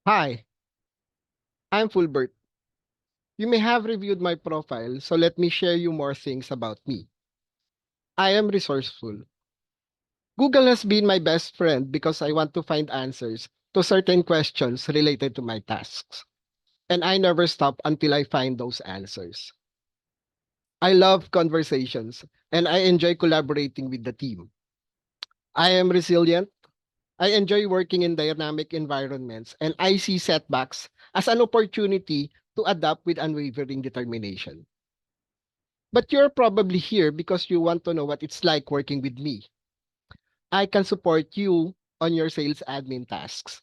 Hi, I'm Fulbert. You may have reviewed my profile, so let me share you more things about me. I am resourceful. Google has been my best friend because I want to find answers to certain questions related to my tasks. And I never stop until I find those answers. I love conversations and I enjoy collaborating with the team. I am resilient. I enjoy working in dynamic environments and I see setbacks as an opportunity to adapt with unwavering determination. But you're probably here because you want to know what it's like working with me. I can support you on your sales admin tasks.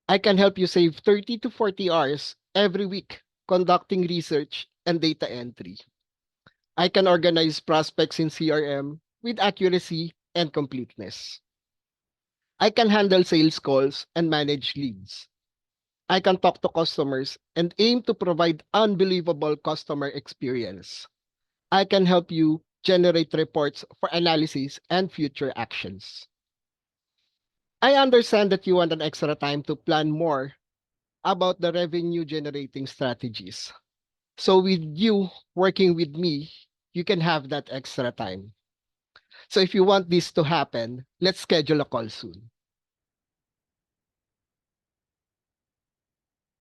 I can help you save 30 to 40 hours every week conducting research and data entry. I can organize prospects in CRM with accuracy and completeness. I can handle sales calls and manage leads. I can talk to customers and aim to provide unbelievable customer experience. I can help you generate reports for analysis and future actions. I understand that you want an extra time to plan more about the revenue generating strategies. So with you working with me, you can have that extra time. So if you want this to happen, let's schedule a call soon.